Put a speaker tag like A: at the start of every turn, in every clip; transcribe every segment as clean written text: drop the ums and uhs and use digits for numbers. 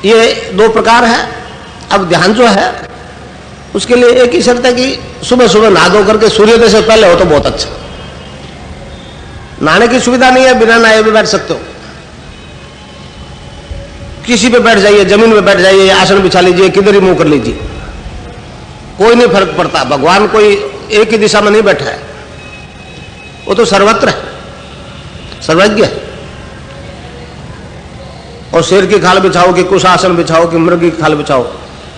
A: ये दो प्रकार है। अब ध्यान जो है उसके लिए एक ही शर्त है कि सुबह सुबह नहा धो करके सूर्योदय से पहले हो तो बहुत अच्छा। नहाने की सुविधा नहीं है, बिना नहाए भी बैठ सकते हो, किसी पे बैठ जाइए, जमीन पे बैठ जाइए, आसन बिछा लीजिए, किधर ही मुंह कर लीजिए, कोई नहीं फर्क पड़ता। भगवान कोई एक ही दिशा में नहीं बैठा है, वो तो सर्वत्र है, सर्वज्ञ है। और शेर की खाल बिछाओ कि कुछ आसन बिछाओ कि मृग की खाल बिछाओ,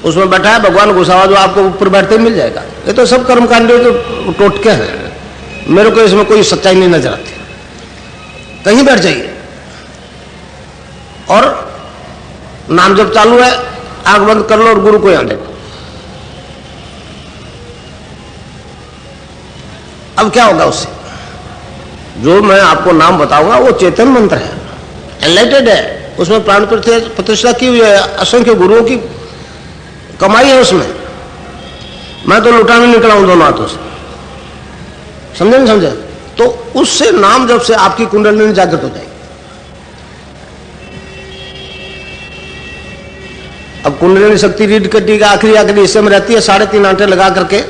A: उसमें बैठा है भगवान घुसावा जो आपको ऊपर बैठते ही मिल जाएगा। ये तो सब कर्मकांडियों के टोटके हैं, मेरे को इसमें कोई सच्चाई नहीं नजर आती। कहीं बैठ जाइए और नाम जब चालू है, आंख बंद कर लो और गुरु को यहां देखो। अब क्या होगा उससे? जो मैं आपको नाम बताऊंगा वो चेतन मंत्र है, एनलाइटेड है, उसमें प्राण प्रतिष्ठा की हुई है, असंख्य गुरुओं की कमाई है उसमें। मैं तो लुटाने निकला हूं दोनों हाथों से, समझे नहीं समझे? तो उससे नाम जब से आपकी कुंडलिनी जागृत हो जाएगी। अब कुंडलिनी शक्ति रीढ़ कटी का आखिरी हिस्से में रहती है, 3.5 आंटे लगा करके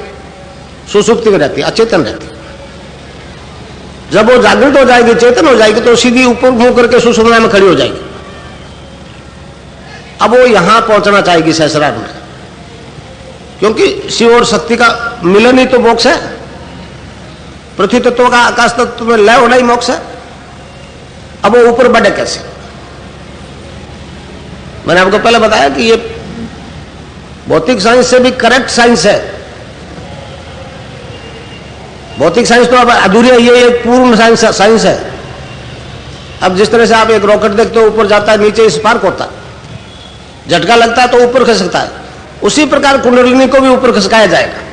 A: सुसुप्ति में रहती है, अचेतन रहती है। जब वो जागृत हो जाएगी, चेतन हो जाएगी, तो सीधी ऊपर मुंह करके सुषुम्ना में खड़ी हो जाएगी। अब वो यहां पहुंचना चाहेगी सहस्रार में, क्योंकि शिव और शक्ति का मिलन ही तो मोक्ष है। पृथ्वी तत्व का आकाश तत्व में लय होना ही मोक्ष है। अब वो ऊपर बढ़े कैसे? मैंने आपको पहले बताया कि ये भौतिक साइंस से भी करेक्ट साइंस है। भौतिक साइंस तो अब अधूरी है, ये एक पूर्ण साइंस है। अब जिस तरह से आप एक रॉकेट देखते हो, ऊपर जाता है, नीचे स्पार्क होता है, झटका लगता है तो ऊपर खसकता है, उसी प्रकार कुंडलिनी को भी ऊपर खसकाया जाएगा।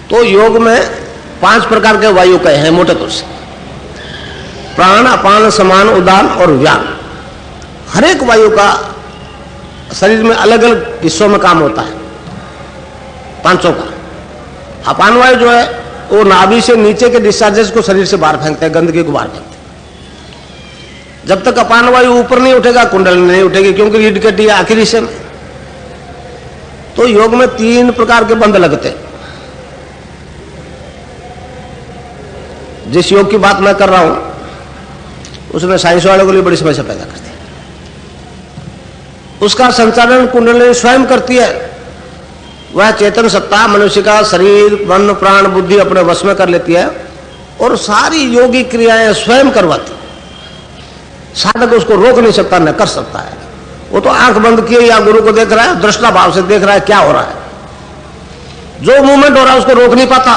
A: तो योग में 5 प्रकार के वायु कहे हैं मोटे तौर से, प्राण, अपान, समान, उदान और व्यान। हर एक वायु का शरीर में अलग अलग हिस्सों में काम होता है, 500 का। अपान वायु जो है वो नाभि से नीचे के डिस्चार्जेस को शरीर से बाहर फेंकते हैं, गंदगी को बाहर फेंकते हैं। जब तक अपान वायु ऊपर नहीं उठेगा, कुंडलिनी नहीं उठेगी, क्योंकि रीढ़ कटी है आखिरी हिस्से में। तो योग में 3 प्रकार के बंध लगते हैं। जिस योग की बात मैं कर रहा हूं उसमें साइंस वालों के लिए बड़ी समस्या पैदा करती है। उसका संचालन कुंडलिनी स्वयं करती है। वह चेतन सत्ता मनुष्य का शरीर, मन, प्राण, बुद्धि अपने वश में कर लेती है और सारी योगी क्रियाएं स्वयं करवाती। साधक उसको रोक नहीं सकता, न कर सकता है। वो तो आंख बंद किए या गुरु को देख रहा है, दृष्टा भाव से देख रहा है क्या हो रहा है। जो मूवमेंट हो रहा है उसको रोक नहीं पाता।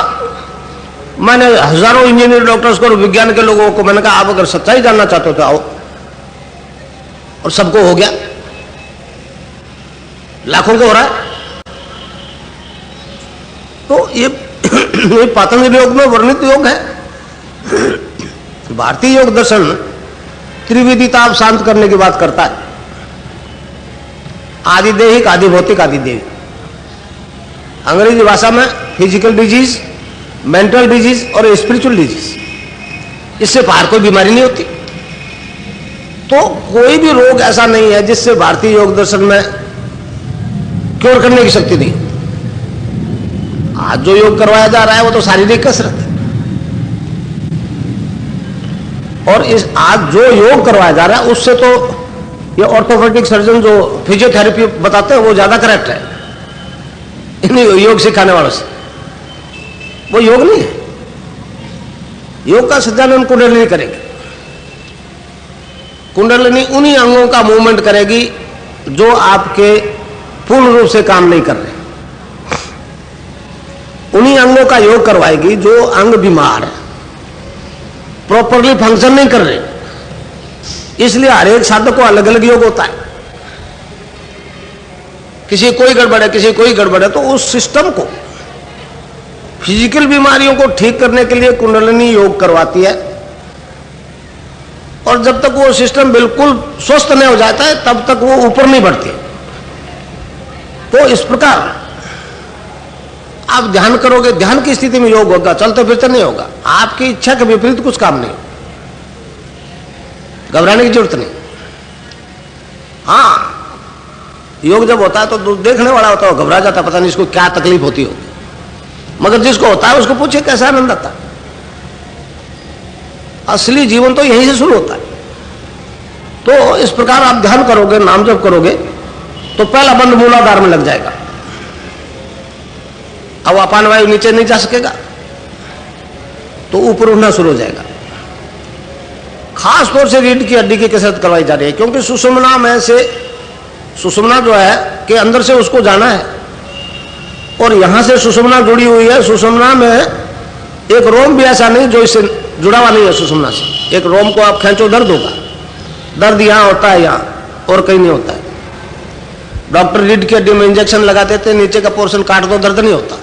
A: मैंने हजारों इंजीनियर, डॉक्टर्स को, विज्ञान के लोगों को मैंने कहा आप अगर सच्चाई जानना चाहते हो तो आओ, और सबको हो गया, लाखों को हो रहा है। तो ये पतंजलि योग में वर्णित योग है। भारतीय योग दर्शन त्रिविधि ताप शांत करने की बात करता है, आदिदेहिक, आदिभौतिक, आदिदेविक। अंग्रेजी भाषा में फिजिकल डिजीज, मेंटल डिजीज और स्पिरिचुअल डिजीज, इससे बाहर कोई बीमारी नहीं होती। तो कोई भी रोग ऐसा नहीं है जिससे भारतीय योग दर्शन में क्योर करने की शक्ति नहीं। आज जो योग करवाया जा रहा है वो तो शारीरिक कसरत है, और इस आज जो योग करवाया जा रहा है उससे तो ये ऑर्थोपेडिक सर्जन जो फिजियोथेरेपी बताते हैं वो ज्यादा करेक्ट है इन योग सिखाने वालों से। वो योग नहीं है। योग का संचालन कुंडलिनी करेगी। कुंडलिनी उन्हीं अंगों का मूवमेंट करेगी जो आपके पूर्ण रूप से काम नहीं कर रहे, उन्हीं अंगों का योग करवाएगी जो अंग बीमार है, प्रॉपरली फंक्शन नहीं कर रहे। इसलिए हर एक साधक को अलग अलग योग होता है। किसी कोई गड़बड़ है, किसी कोई गड़बड़ है, तो उस सिस्टम को, फिजिकल बीमारियों को ठीक करने के लिए कुंडलिनी योग करवाती है। और जब तक वो सिस्टम बिल्कुल स्वस्थ नहीं हो जाता है तब तक वो ऊपर नहीं बढ़ती। तो इस प्रकार आप ध्यान करोगे, ध्यान की स्थिति में योग होगा, चलते फिरते नहीं होगा। आपकी इच्छा के विपरीत कुछ काम नहीं। घबराने की जरूरत नहीं। हाँ, योग जब होता है तो देखने वाला होता है, घबरा जाता, पता नहीं इसको क्या तकलीफ होती होगी, मगर जिसको होता है उसको पूछे कैसा आनंद आता है। असली जीवन तो यहीं से शुरू होता है। तो इस प्रकार आप ध्यान करोगे, नाम जप करोगे, तो पहला बंद मूलाधार में लग जाएगा। अब अपान वायु नीचे नहीं जा सकेगा, तो ऊपर उठना शुरू हो जाएगा। खास तौर से रीढ़ की हड्डी की कसरत करवाई जा रही है, क्योंकि सुषुम्ना में से, सुषुम्ना जो है कि अंदर से उसको जाना है, और यहां से सुषुम्ना जुड़ी हुई है। सुषुम्ना में एक रोम भी ऐसा नहीं जो इससे जुड़ा हुआ नहीं है सुषुम्ना से। एक रोम को आप खींचो, दर्द होगा, दर्द यहां होता है, यहां और कहीं नहीं होता है। डॉक्टर रीढ़ की हड्डी में इंजेक्शन लगा देते, नीचे का पोर्शन काट दो, दर्द नहीं होता,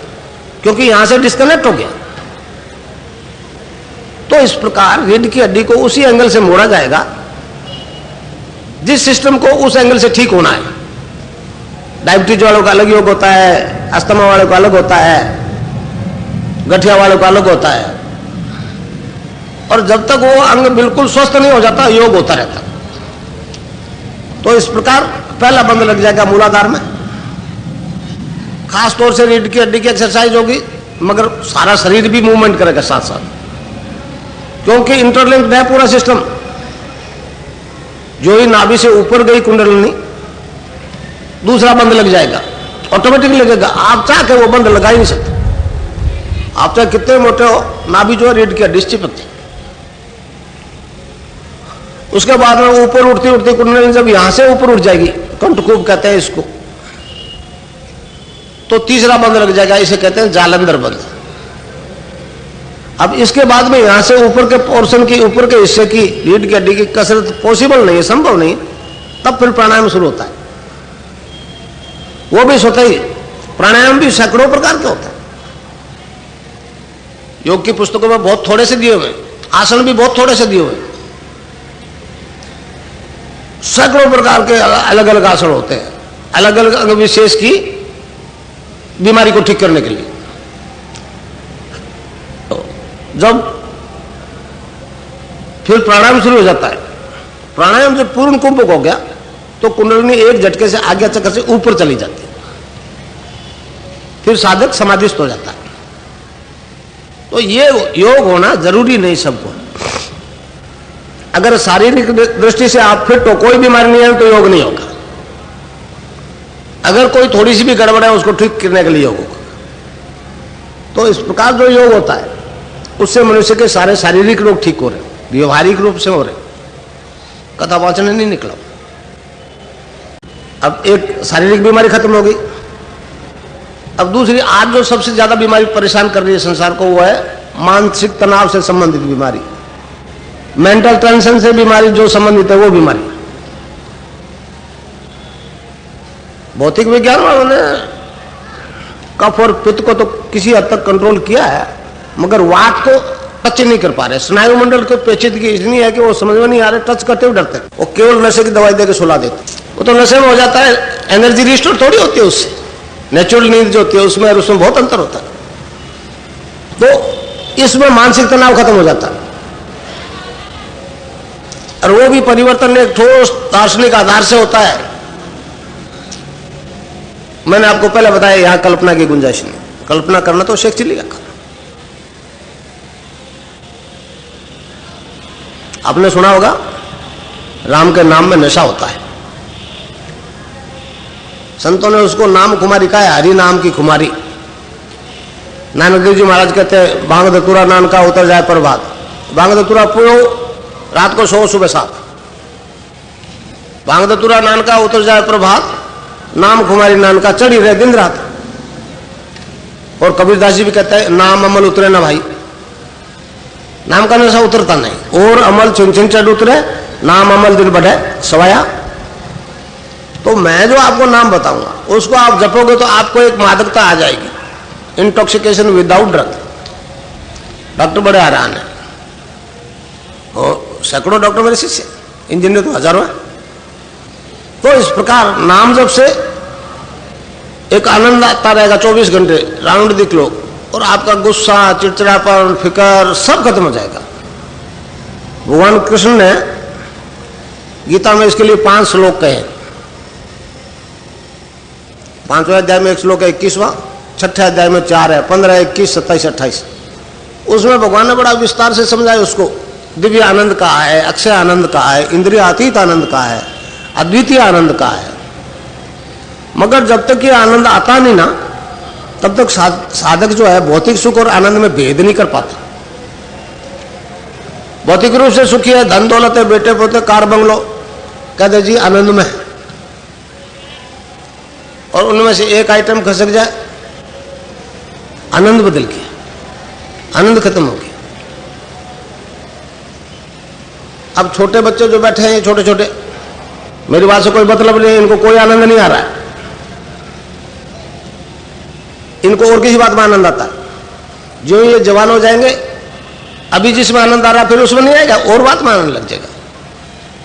A: क्योंकि यहां से डिस्कनेक्ट हो गया। तो इस प्रकार रीढ़ की हड्डी को उसी एंगल से मोड़ा जाएगा जिस सिस्टम को उस एंगल से ठीक होना है। डायबिटीज वालों का अलग योग होता है, अस्थमा वालों का अलग होता है, गठिया वालों का अलग होता है, और जब तक वो अंग बिल्कुल स्वस्थ नहीं हो जाता, योग होता रहता। तो इस प्रकार पहला बंद लग जाएगा मूलाधार में। खास तौर से रीढ़ की हड्डी की एक्सरसाइज होगी, मगर सारा शरीर भी मूवमेंट करेगा साथ साथ, क्योंकि इंटरलिंक्ड है पूरा सिस्टम। जो ही नाभि से ऊपर गई कुंडलिनी, दूसरा बंद लग जाएगा, ऑटोमेटिक लगेगा। आप चाह के वो बंद लगा ही नहीं सकते। आप चाहे कितने मोटे हो, नाभि जो है रीढ़ की हड्डी से चिपकती। उसके बाद में ऊपर उठती उठती कुंडलिनी जब यहां से ऊपर उठ जाएगी, कंठकूप कहते हैं इसको, तो तीसरा बंद लग जाएगा, इसे कहते हैं जालंधर बंद। अब इसके बाद में यहां से ऊपर के पोर्शन की, ऊपर के हिस्से की रीढ़ की हड्डी की कसरत पॉसिबल नहीं है, संभव नहीं, तब फिर प्राणायाम शुरू होता है। वो भी स्वतः ही, प्राणायाम भी सैकड़ों प्रकार के होते हैं। योग की पुस्तकों में बहुत थोड़े से दिए हुए, आसन भी बहुत थोड़े से दिए हुए, सैकड़ों प्रकार के अलग अलग आसन होते हैं, अलग अलग अंग विशेष की बीमारी को ठीक करने के लिए। तो जब फिर प्राणायाम शुरू हो जाता है, प्राणायाम जब पूर्ण कुंभक हो गया तो कुंडलिनी एक झटके से आज्ञा चक्र से ऊपर चली जाती है, फिर साधक समाधिस्थ हो जाता है। तो ये योग होना जरूरी नहीं सबको। अगर शारीरिक दृष्टि से आप फिट हो, कोई बीमारी नहीं है, तो योग नहीं होगा। अगर कोई थोड़ी सी भी गड़बड़ है, उसको ठीक करने के लिए योग होगा। तो इस प्रकार जो योग होता है, उससे मनुष्य के सारे शारीरिक रोग ठीक हो रहे, व्यवहारिक रूप से हो रहे। कथा वाचन नहीं निकला। अब एक शारीरिक बीमारी खत्म हो गई। अब दूसरी, आज जो सबसे ज्यादा बीमारी परेशान कर रही है संसार को, वो है मानसिक तनाव से संबंधित बीमारी, मेंटल टेंशन से बीमारी जो संबंधित है, वो बीमारी। भौतिक विज्ञान वालों ने कफ और पित्त को तो किसी हद तक कंट्रोल किया है, मगर वात को टच नहीं कर पा रहे। स्नायु मंडल के पेचीदगी इतनी है कि वो समझ में नहीं आ रहे, टच करते हुए डरते। वो केवल नशे की दवाई देकर सुला देते। वो तो नशे में हो जाता है, एनर्जी रिस्टोर थोड़ी होती है उससे। नेचुरल नींद जो होती है उसमें और उसमें बहुत अंतर होता है। तो इसमें मानसिक तनाव खत्म हो जाता है, और वो भी परिवर्तन एक ठोस दार्शनिक आधार से होता है। मैंने आपको पहले बताया, यहां कल्पना की गुंजाइश नहीं। कल्पना करना तो शेख चिल्ली का काम। आपने सुना होगा, राम के नाम में नशा होता है। संतों ने उसको नाम खुमारी कहा है, हरि नाम की खुमारी। नानक देव जी महाराज कहते हैं, भांग धतूरा नान का उतर जाए प्रभात। भांग धतूरा पियो, रात को सो, सुबह सात। भांग धतूरा नान का उतर जाए प्रभात, नाम खुमारी नान का चढ़ी रहे दिन रात। और कबीरदास जी भी कहते हैं, नाम अमल उतरे ना भाई। नाम का नशा उतरता नहीं, और अमल छिन छिन चढ़ उतरे, नाम अमल दिन बढ़े सवाया। तो मैं जो आपको नाम बताऊंगा, उसको आप जपोगे तो आपको एक मादकता आ जाएगी, इंटॉक्सिकेशन विदाउट ड्रग। डॉक्टर बड़े हैरान है, और सैकड़ों डॉक्टर मेरे शिष्य, इंजीनियर तो हजारों है। तो इस प्रकार नाम जप से एक आनंद आता रहेगा 24 घंटे, राउंड दिख लो, और आपका गुस्सा, चिड़चिड़ापन, फिकर सब खत्म हो जाएगा। भगवान कृष्ण ने गीता में इसके लिए 5 श्लोक कहे। 5वें अध्याय में 1 श्लोक है, 21वां, 6ठे अध्याय में 4 है, 15, 21, 27, 28। उसमें भगवान ने बड़ा विस्तार से समझाया उसको। दिव्य आनंद कहा है, अक्षय आनंद कहा है, इंद्रियातीत आनंद कहा है, अद्वितीय आनंद कहा है। मगर जब तक ये आनंद आता नहीं ना, तब तक साधक जो है भौतिक सुख और आनंद में भेद नहीं कर पाता। भौतिक रूप से सुखी है, धन दौलत है, बेटे पोते, कार बंगलो, कहते जी आनंद में है, और उनमें से एक आइटम खसक जाए, आनंद बदल गया, आनंद खत्म हो गया। अब छोटे बच्चे जो बैठे हैं, छोटे छोटे, मेरी बात से कोई मतलब नहीं, इनको कोई आनंद नहीं आ रहा है, इनको और किसी बात में आनंद आता है। जो ये जवान हो जाएंगे, अभी जिसमें आनंद आ रहा है फिर उसमें नहीं आएगा, और बात में आनंद लग जाएगा।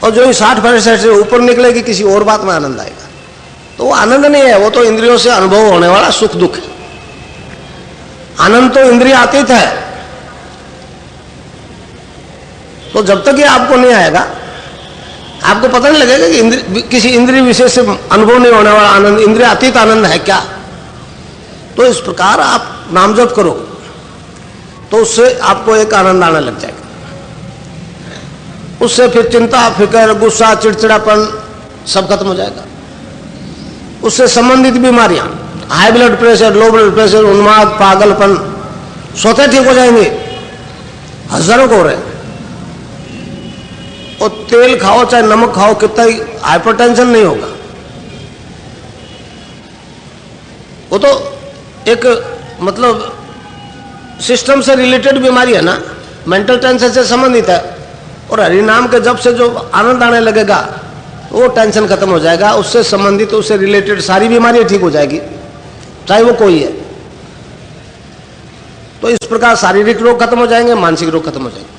A: और जो 60% से ऊपर निकलेगी, किसी और बात में आनंद आएगा। तो वो आनंद नहीं है, वो तो इंद्रियों से अनुभव होने वाला सुख दुख है। आनंद तो इंद्रियातीत है। तो जब तक ये आपको नहीं आएगा, आपको पता नहीं लगेगा कि किसी इंद्रिय विशेष से अनुभव नहीं होने वाला आनंद इंद्रियातीत आनंद है क्या। तो इस प्रकार आप नाम जप करो तो उससे आपको एक आनंद आने लग जाएगा। उससे फिर चिंता, फिक्र, गुस्सा, चिड़चिड़ापन सब खत्म हो जाएगा। उससे संबंधित बीमारियां, high blood pressure, low blood pressure, उन्माद, पागलपन, स्वतः ठीक हो जाएंगे। हजारों को हो रहे हैं। और तेल खाओ चाहे नमक खाओ, कितना ही हाइपरटेंशन नहीं होगा। वो तो एक मतलब सिस्टम से रिलेटेड बीमारी है ना, मेंटल टेंशन से संबंधित है। और हरि नाम के जब से जो आनंद आने लगेगा, वो टेंशन खत्म हो जाएगा। उससे संबंधित, उससे रिलेटेड सारी बीमारियां ठीक हो जाएगी, चाहे वो कोई है। तो इस प्रकार शारीरिक रोग खत्म हो जाएंगे, मानसिक रोग खत्म हो जाएंगे।